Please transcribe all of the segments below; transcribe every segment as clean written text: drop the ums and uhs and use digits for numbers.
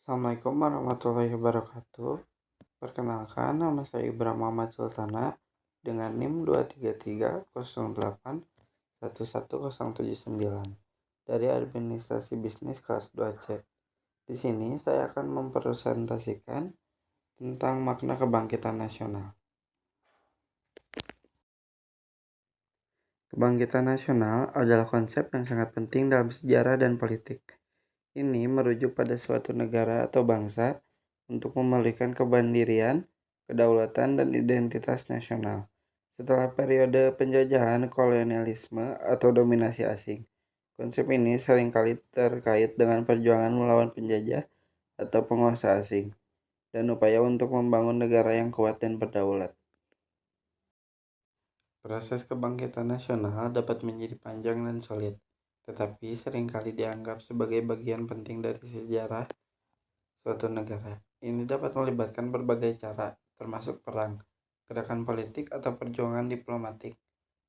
Assalamualaikum warahmatullahi wabarakatuh. Perkenalkan, nama saya Ibrahim Muhammad Sultana dengan NIM 23308111079 dari Administrasi Bisnis kelas 2C. Di sini saya akan mempresentasikan tentang makna kebangkitan nasional. Kebangkitan nasional adalah konsep yang sangat penting dalam sejarah dan politik. Ini merujuk pada suatu negara atau bangsa untuk memulihkan kemandirian, kedaulatan, dan identitas nasional setelah periode penjajahan, kolonialisme, atau dominasi asing. Konsep ini seringkali terkait dengan perjuangan melawan penjajah atau penguasa asing dan upaya untuk membangun negara yang kuat dan berdaulat. Proses kebangkitan nasional dapat menjadi panjang dan sulit, tetapi seringkali dianggap sebagai bagian penting dari sejarah suatu negara. Ini dapat melibatkan berbagai cara, termasuk perang, gerakan politik, atau perjuangan diplomatik.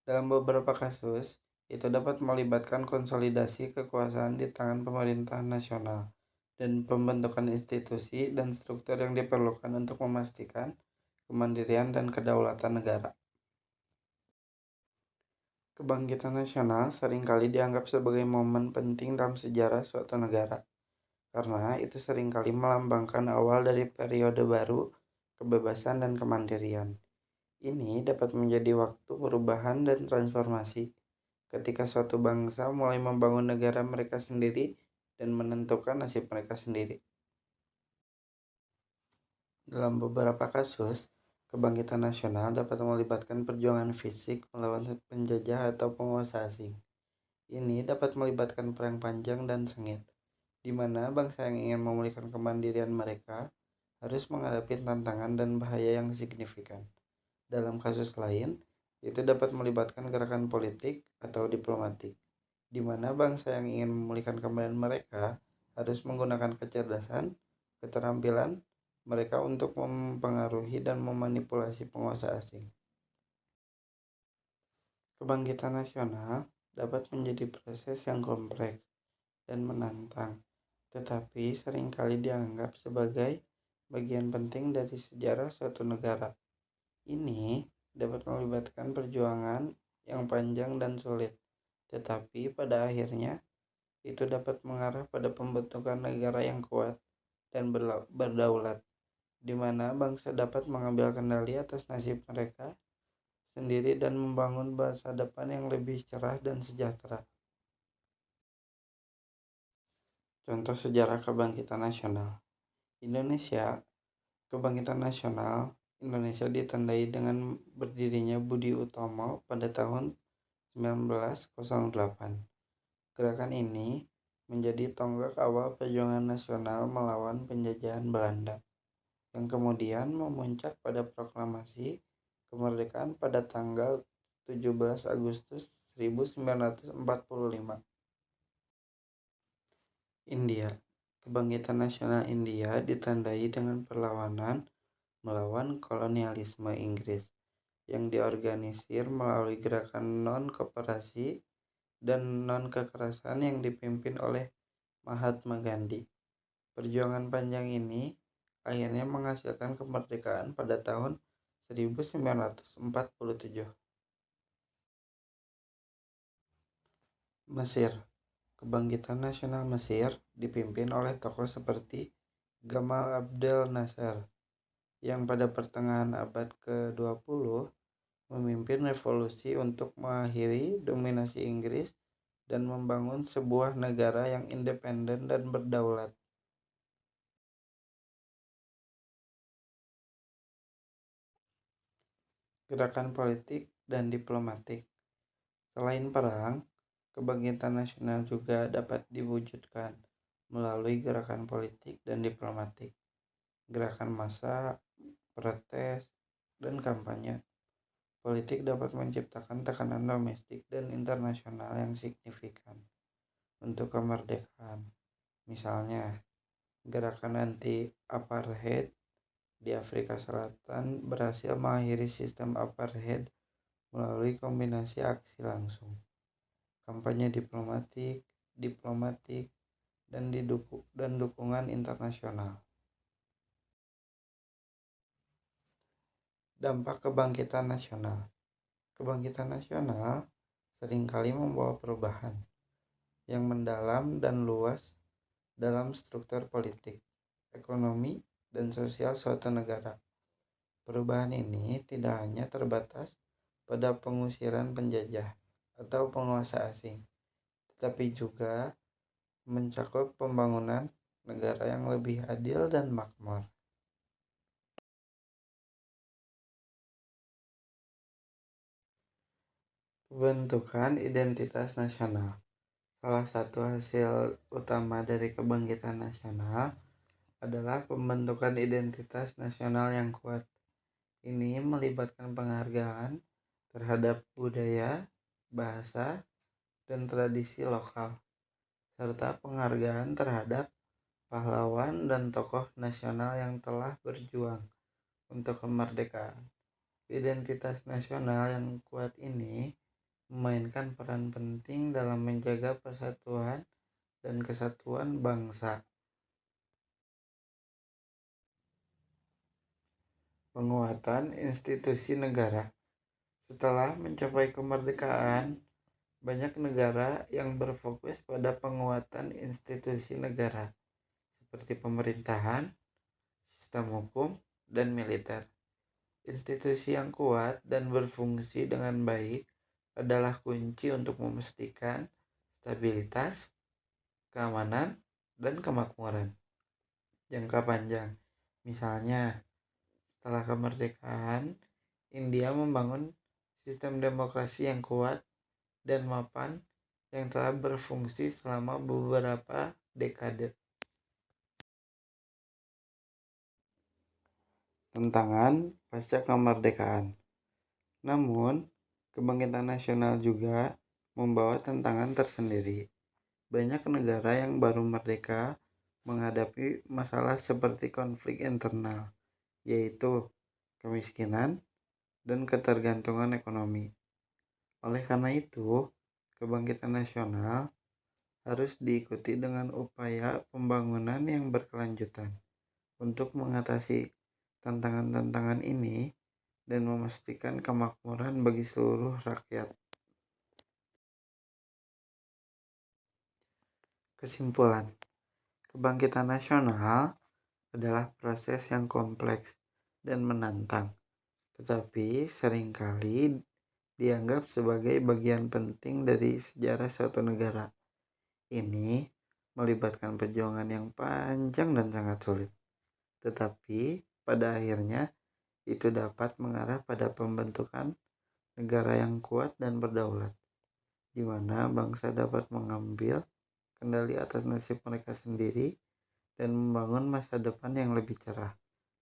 Dalam beberapa kasus, itu dapat melibatkan konsolidasi kekuasaan di tangan pemerintahan nasional dan pembentukan institusi dan struktur yang diperlukan untuk memastikan kemandirian dan kedaulatan negara. Kebangkitan nasional seringkali dianggap sebagai momen penting dalam sejarah suatu negara, karena itu seringkali melambangkan awal dari periode baru, kebebasan, dan kemandirian. Ini dapat menjadi waktu perubahan dan transformasi ketika suatu bangsa mulai membangun negara mereka sendiri dan menentukan nasib mereka sendiri. Dalam beberapa kasus, kebangkitan nasional dapat melibatkan perjuangan fisik melawan penjajah atau penguasa asing. Ini dapat melibatkan perang panjang dan sengit, di mana bangsa yang ingin memulihkan kemandirian mereka harus menghadapi tantangan dan bahaya yang signifikan. Dalam kasus lain, itu dapat melibatkan gerakan politik atau diplomatik, di mana bangsa yang ingin memulihkan kemandirian mereka harus menggunakan kecerdasan, keterampilan mereka untuk mempengaruhi dan memanipulasi penguasa asing. Kebangkitan nasional dapat menjadi proses yang kompleks dan menantang, tetapi seringkali dianggap sebagai bagian penting dari sejarah suatu negara. Ini dapat melibatkan perjuangan yang panjang dan sulit, tetapi pada akhirnya itu dapat mengarah pada pembentukan negara yang kuat dan berdaulat, di mana bangsa dapat mengambil kendali atas nasib mereka sendiri dan membangun masa depan yang lebih cerah dan sejahtera. Contoh sejarah kebangkitan nasional Indonesia. Kebangkitan nasional Indonesia ditandai dengan berdirinya Budi Utomo pada tahun 1908. Gerakan ini menjadi tonggak awal perjuangan nasional melawan penjajahan Belanda, yang kemudian memuncak pada proklamasi kemerdekaan pada tanggal 17 Agustus 1945. India. Kebangkitan nasional India ditandai dengan perlawanan melawan kolonialisme Inggris yang diorganisir melalui gerakan non-koperasi dan non-kekerasan yang dipimpin oleh Mahatma Gandhi. Perjuangan panjang ini akhirnya menghasilkan kemerdekaan pada tahun 1947. Mesir. Kebangkitan nasional Mesir dipimpin oleh tokoh seperti Gamal Abdel Nasser yang pada pertengahan abad ke-20 memimpin revolusi untuk mengakhiri dominasi Inggris dan membangun sebuah negara yang independen dan berdaulat. Gerakan politik dan diplomatik. Selain perang, kebangkitan nasional juga dapat diwujudkan melalui gerakan politik dan diplomatik, gerakan massa, protes, dan kampanye. Politik dapat menciptakan tekanan domestik dan internasional yang signifikan untuk kemerdekaan. Misalnya, gerakan anti-apartheid di Afrika Selatan berhasil mengakhiri sistem apartheid melalui kombinasi aksi langsung, kampanye diplomatik, dan dukungan internasional. Dampak kebangkitan nasional. Kebangkitan nasional seringkali membawa perubahan yang mendalam dan luas dalam struktur politik, ekonomi, dan sosial suatu negara. Perubahan ini tidak hanya terbatas pada pengusiran penjajah atau penguasa asing, tetapi juga mencakup pembangunan negara yang lebih adil dan makmur. Pembentukan identitas nasional. Salah satu hasil utama dari kebangkitan nasional adalah pembentukan identitas nasional yang kuat. Ini melibatkan penghargaan terhadap budaya, bahasa, dan tradisi lokal, serta penghargaan terhadap pahlawan dan tokoh nasional yang telah berjuang untuk kemerdekaan. Identitas nasional yang kuat ini memainkan peran penting dalam menjaga persatuan dan kesatuan bangsa. Penguatan institusi negara. Setelah mencapai kemerdekaan, banyak negara yang berfokus pada penguatan institusi negara, seperti pemerintahan, sistem hukum, dan militer. Institusi yang kuat dan berfungsi dengan baik adalah kunci untuk memastikan stabilitas, keamanan, dan kemakmuran jangka panjang. Misalnya, setelah kemerdekaan, India membangun sistem demokrasi yang kuat dan mapan yang telah berfungsi selama beberapa dekade. Tantangan pasca kemerdekaan. Namun, kebangkitan nasional juga membawa tantangan tersendiri. Banyak negara yang baru merdeka menghadapi masalah seperti konflik internal, yaitu kemiskinan dan ketergantungan ekonomi. Oleh karena itu, kebangkitan nasional harus diikuti dengan upaya pembangunan yang berkelanjutan untuk mengatasi tantangan-tantangan ini dan memastikan kemakmuran bagi seluruh rakyat. Kesimpulan, kebangkitan nasional adalah proses yang kompleks dan menantang, tetapi seringkali dianggap sebagai bagian penting dari sejarah suatu negara. Ini melibatkan perjuangan yang panjang dan sangat sulit, tetapi pada akhirnya itu dapat mengarah pada pembentukan negara yang kuat dan berdaulat, di mana bangsa dapat mengambil kendali atas nasib mereka sendiri dan membangun masa depan yang lebih cerah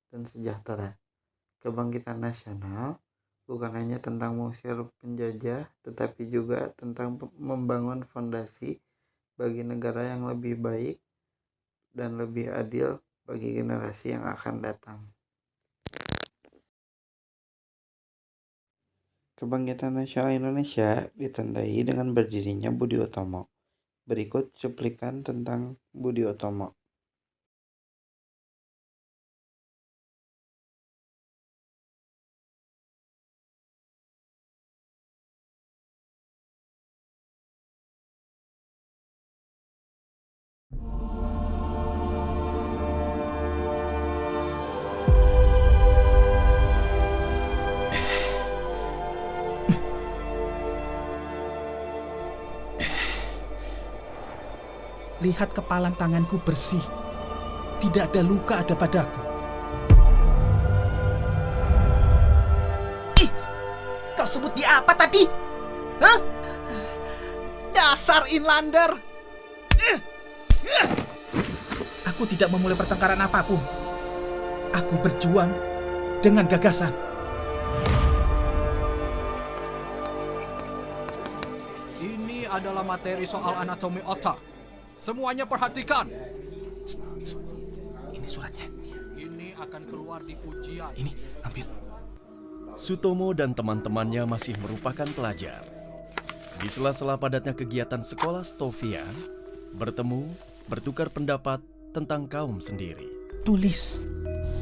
dan sejahtera. Kebangkitan nasional bukan hanya tentang mengusir penjajah, tetapi juga tentang membangun fondasi bagi negara yang lebih baik dan lebih adil bagi generasi yang akan datang. Kebangkitan nasional Indonesia ditandai dengan berdirinya Budi Utomo. Berikut cuplikan tentang Budi Utomo. Lihat kepalan tanganku bersih. Tidak ada luka ada padaku. Ih, kau sebut dia apa tadi? Hah? Dasar inlander. Aku tidak memulai pertengkaran apapun. Aku berjuang dengan gagasan. Ini adalah materi soal anatomi otak. Semuanya perhatikan. Ini suratnya. Ini akan keluar di ujian. Ini, ambil. Sutomo dan teman-temannya masih merupakan pelajar. Di sela-sela padatnya kegiatan sekolah Stovia, bertemu, bertukar pendapat tentang kaum sendiri. Tulis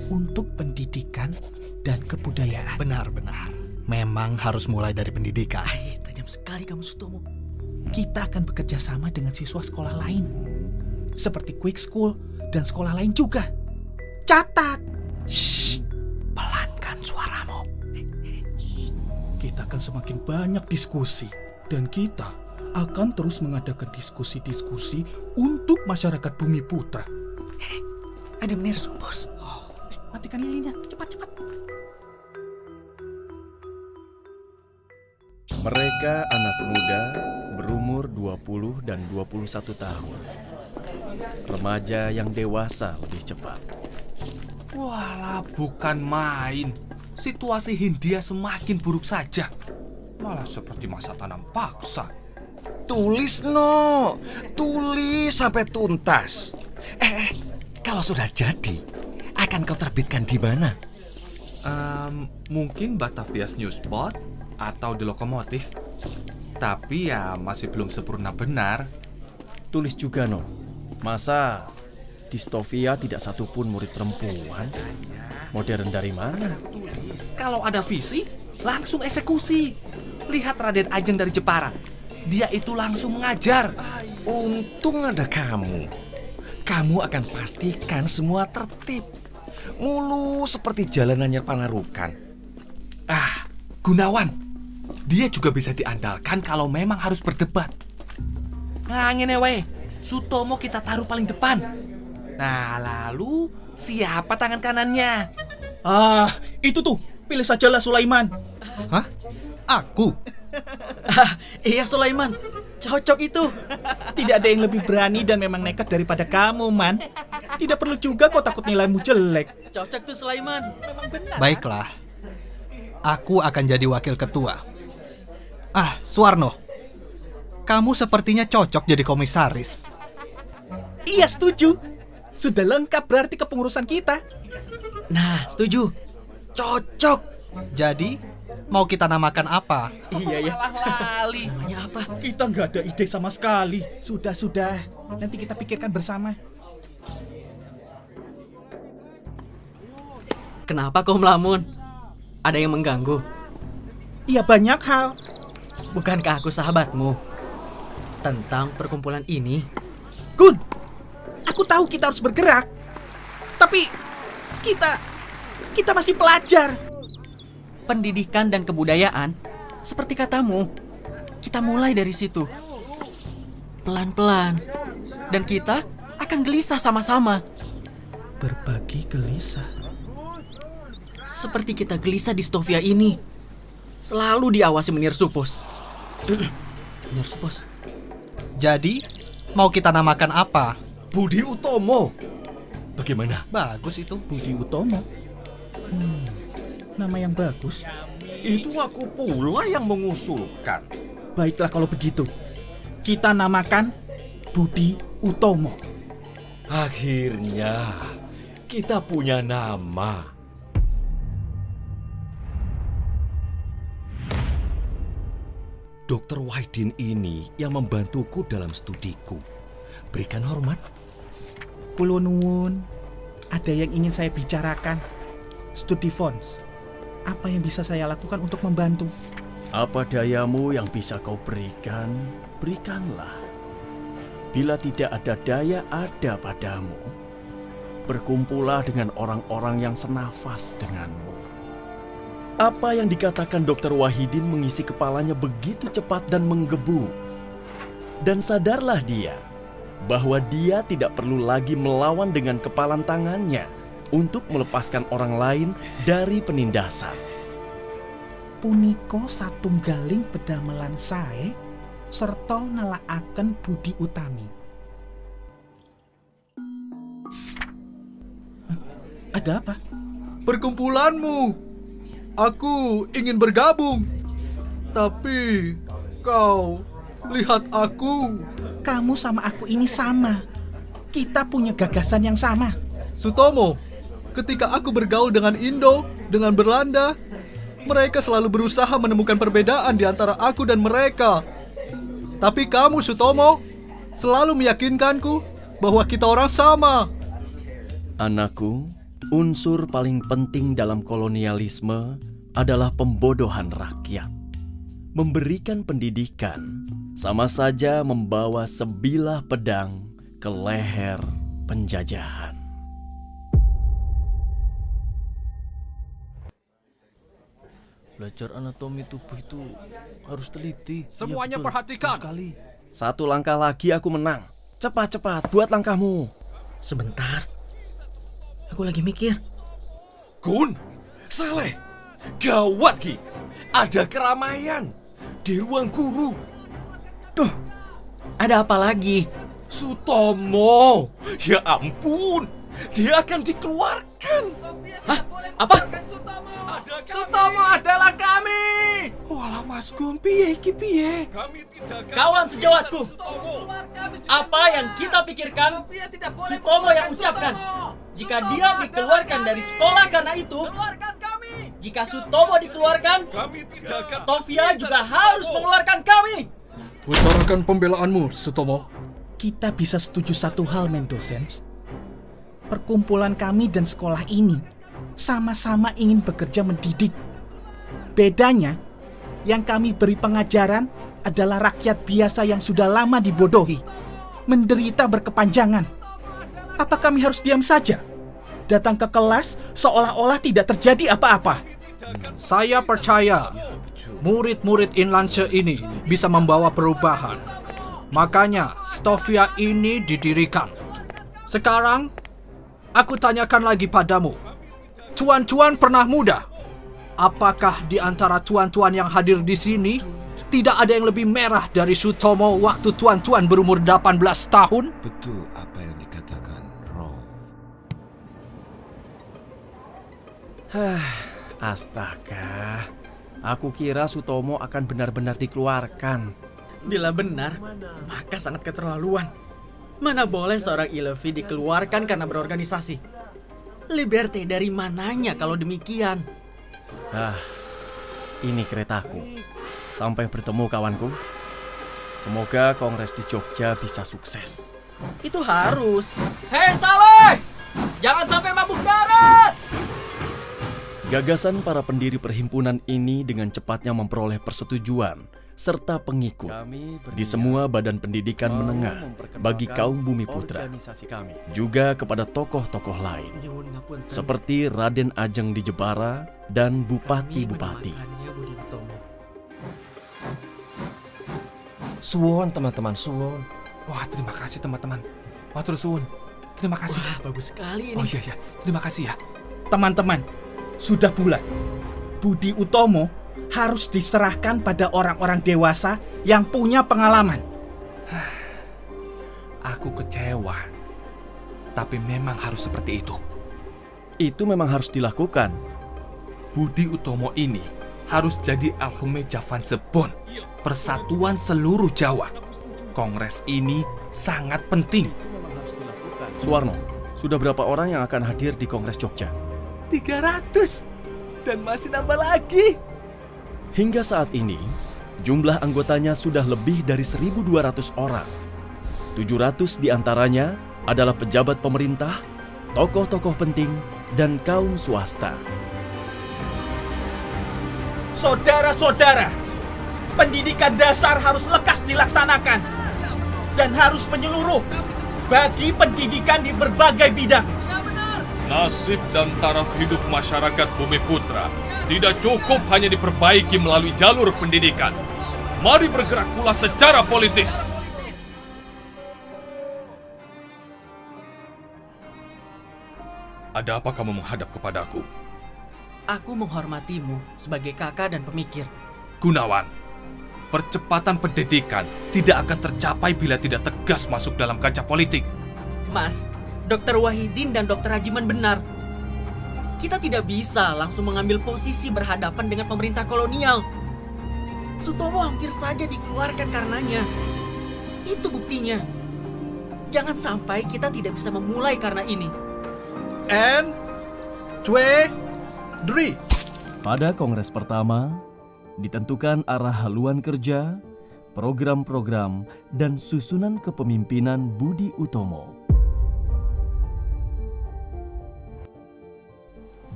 untuk pendidikan dan kebudayaan. Benar-benar. Memang harus mulai dari pendidikan. Tajam sekali kamu Sutomo. Kita akan bekerja sama dengan siswa sekolah lain, seperti Quick School dan sekolah lain juga. Catat. Shh, pelankan suaramu. Kita akan semakin banyak diskusi, dan kita akan terus mengadakan diskusi-diskusi untuk masyarakat Bumi Putra. Ada Nersu, bos. Matikan lilinnya, cepat-cepat. Mereka anak muda berumur 20 dan 21 tahun. Remaja yang dewasa lebih cepat. Walah, bukan main. Situasi Hindia semakin buruk saja. Malah seperti masa tanam paksa. Tulis, No. Tulis sampai tuntas. Kalau sudah jadi, akan kau terbitkan di mana? Mungkin Batavias Newspot atau di Lokomotif. Tapi ya masih belum sempurna benar. Tulis juga, No. Masa Distovia tidak satupun murid perempuan? Modern dari mana? Kalau ada visi, langsung eksekusi. Lihat Raden Ajeng dari Jepara. Dia itu langsung mengajar. Untung ada kamu. Kamu akan pastikan semua tertib. Mulus seperti jalanannya Panarukan. Gunawan. Dia juga bisa diandalkan kalau memang harus berdebat. Nah, ngene wae. Sutomo kita taruh paling depan. Nah, lalu siapa tangan kanannya? Itu tuh, pilih sajalah Sulaiman. Hah? Aku? Iya Sulaiman, cocok itu. Tidak ada yang lebih berani dan memang nekat daripada kamu, Man. Tidak perlu juga kau takut nilaimu jelek. Cocok tuh Sulaiman. Memang benar. Baiklah. Aku akan jadi wakil ketua. Suwarno. Kamu sepertinya cocok jadi komisaris. Iya, setuju. Sudah lengkap berarti kepengurusan kita. Nah, setuju. Cocok. Jadi, mau kita namakan apa? Iya ya. Lali. Namanya apa? Kita nggak ada ide sama sekali. Sudah. Nanti kita pikirkan bersama. Kenapa kau melamun? Ada yang mengganggu? Iya, banyak hal. Bukankah aku sahabatmu? Tentang perkumpulan ini, Gun, aku tahu kita harus bergerak. Tapi kita masih pelajar. pendidikan dan kebudayaan, seperti katamu, kita mulai dari situ. Pelan-pelan. Dan kita akan gelisah sama-sama. Berbagi gelisah. Seperti kita gelisah di Stovia ini. Selalu diawasi Menir Supos. Menir Supos. Jadi, mau kita namakan apa? Budi Utomo. Bagaimana? Bagus itu. Budi Utomo. Nama yang bagus. Itu aku pula yang mengusulkan. Baiklah kalau begitu. Kita namakan Budi Utomo. Akhirnya kita punya nama. Dr. Wahidin ini yang membantuku dalam studiku. Berikan hormat. Kulo nuwun. Ada yang ingin saya bicarakan. Studi Fons. Apa yang bisa saya lakukan untuk membantu? Apa dayamu yang bisa kau berikan, berikanlah. Bila tidak ada daya ada padamu, berkumpullah dengan orang-orang yang senafas denganmu. Apa yang dikatakan Dr. Wahidin mengisi kepalanya begitu cepat dan menggebu. Dan sadarlah dia bahwa dia tidak perlu lagi melawan dengan kepalan tangannya untuk melepaskan orang lain dari penindasan. Puniko satunggaling pedamelan sae serta nelakaken budi utami. Ada apa? Perkumpulanmu. Aku ingin bergabung. Tapi kau lihat aku. Kamu sama aku ini sama. Kita punya gagasan yang sama. Sutomo, ketika aku bergaul dengan Indo, dengan Belanda, mereka selalu berusaha menemukan perbedaan di antara aku dan mereka. Tapi kamu, Sutomo, selalu meyakinkanku bahwa kita orang sama. Anakku, unsur paling penting dalam kolonialisme adalah pembodohan rakyat. Memberikan pendidikan sama saja membawa sebilah pedang ke leher penjajahan. Belajar anatomi tubuh itu harus teliti. Semuanya Iya, betul. perhatikan. Betul sekali. Satu langkah lagi aku menang. Cepat-cepat buat langkahmu. Sebentar. Aku lagi mikir. Gun, Saleh, gawat Ki. Ada keramaian di ruang guru. Duh, ada apa lagi? Sutomo, ya ampun, dia akan dikeluarkan. Hah? Apa? Sutomo adalah kami. Walah Mas Gun, piye iki piye? Kami tidak akan Kawan sejawatku, apa yang Ah. kita pikirkan Sutomo yang ucapkan. Jika dia dikeluarkan dari sekolah karena itu, jika Sutomo dikeluarkan, kami tidak akan Tovia juga harus mengeluarkan kami. Utarakan pembelaanmu, Sutomo. Kita bisa setuju satu hal, Mendosens. Perkumpulan kami dan sekolah ini sama-sama ingin bekerja mendidik. Bedanya, yang kami beri pengajaran adalah rakyat biasa yang sudah lama dibodohi, menderita berkepanjangan. Apa kami harus diam saja? Datang ke kelas seolah-olah tidak terjadi apa-apa. Saya percaya murid-murid Inlance ini bisa membawa perubahan. Makanya Stovia ini didirikan. Sekarang, aku tanyakan lagi padamu. Tuan-tuan pernah muda? Apakah di antara tuan-tuan yang hadir di sini tidak ada yang lebih merah dari Sutomo waktu tuan-tuan berumur 18 tahun? Betul apa yang dikatakan Rolf. Astaga, aku kira Sutomo akan benar-benar dikeluarkan. Bila benar, maka sangat keterlaluan. Mana boleh seorang Ilevi dikeluarkan karena berorganisasi? Liberté dari mananya kalau demikian? Ini keretaku. Sampai bertemu kawanku. Semoga kongres di Jogja bisa sukses. Itu harus. Hei Saleh! Jangan sampai mabuk darat! Gagasan para pendiri perhimpunan ini dengan cepatnya memperoleh persetujuan serta pengikut di semua badan pendidikan menengah bagi kaum Bumi Putra, juga kepada tokoh-tokoh lain seperti Raden Ajeng di Jepara dan bupati-bupati. Suwon teman-teman, suwon. Wah, terima kasih teman-teman. Matur suwun. Terima kasih. Wah, bagus sekali ini. Oh iya, terima kasih ya. Teman-teman, sudah bulat. Budi Utomo harus diserahkan pada orang-orang dewasa yang punya pengalaman. Aku kecewa. Tapi memang harus seperti itu. Itu memang harus dilakukan. Budi Utomo ini harus jadi Alkeme Javan Sebon, persatuan seluruh Jawa. Kongres ini sangat penting. Suwarno, sudah berapa orang yang akan hadir di Kongres Jogja? 300 dan masih nambah lagi. Hingga saat ini, jumlah anggotanya sudah lebih dari 1.200 orang. 700 diantaranya adalah pejabat pemerintah, tokoh-tokoh penting, dan kaum swasta. Saudara-saudara, pendidikan dasar harus lekas dilaksanakan dan harus menyeluruh bagi pendidikan di berbagai bidang. Nasib dan taraf hidup masyarakat Bumi Putra tidak cukup hanya diperbaiki melalui jalur pendidikan. Mari bergerak pula secara politis. Ada apa kamu menghadap kepadaku? Aku menghormatimu sebagai kakak dan pemikir. Gunawan, percepatan pendidikan tidak akan tercapai bila tidak tegas masuk dalam kancah politik. Mas, Dr. Wahidin dan Dr. Rajiman benar. Kita tidak bisa langsung mengambil posisi berhadapan dengan pemerintah kolonial. Sutomo hampir saja dikeluarkan karenanya. Itu buktinya. Jangan sampai kita tidak bisa memulai karena ini. And 2, 3. Pada Kongres pertama, ditentukan arah haluan kerja, program-program, dan susunan kepemimpinan Budi Utomo.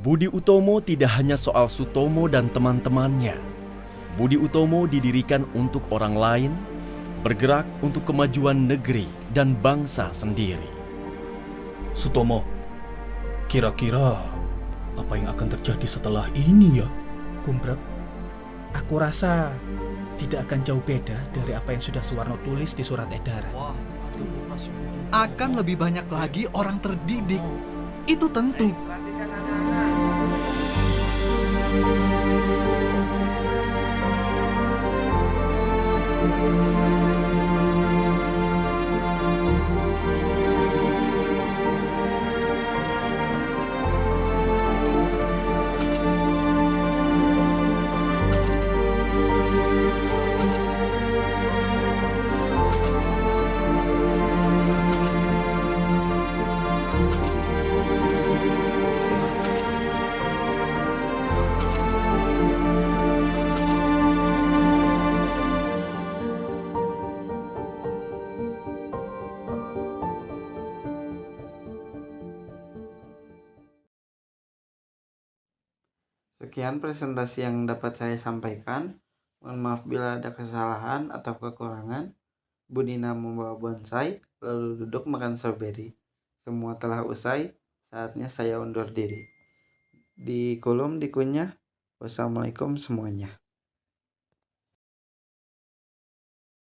Budi Utomo tidak hanya soal Sutomo dan teman-temannya. Budi Utomo didirikan untuk orang lain, bergerak untuk kemajuan negeri dan bangsa sendiri. Sutomo, kira-kira apa yang akan terjadi setelah ini ya? Gumbrek, aku rasa tidak akan jauh beda dari apa yang sudah Suwarno tulis di surat edaran. Akan lebih banyak lagi orang terdidik. Itu tentu. Sekian presentasi yang dapat saya sampaikan. Mohon maaf bila ada kesalahan atau kekurangan. Budina membawa bonsai, lalu duduk makan strawberry. Semua telah usai, saatnya saya undur diri. Di kolom dikunyah. Wassalamualaikum semuanya.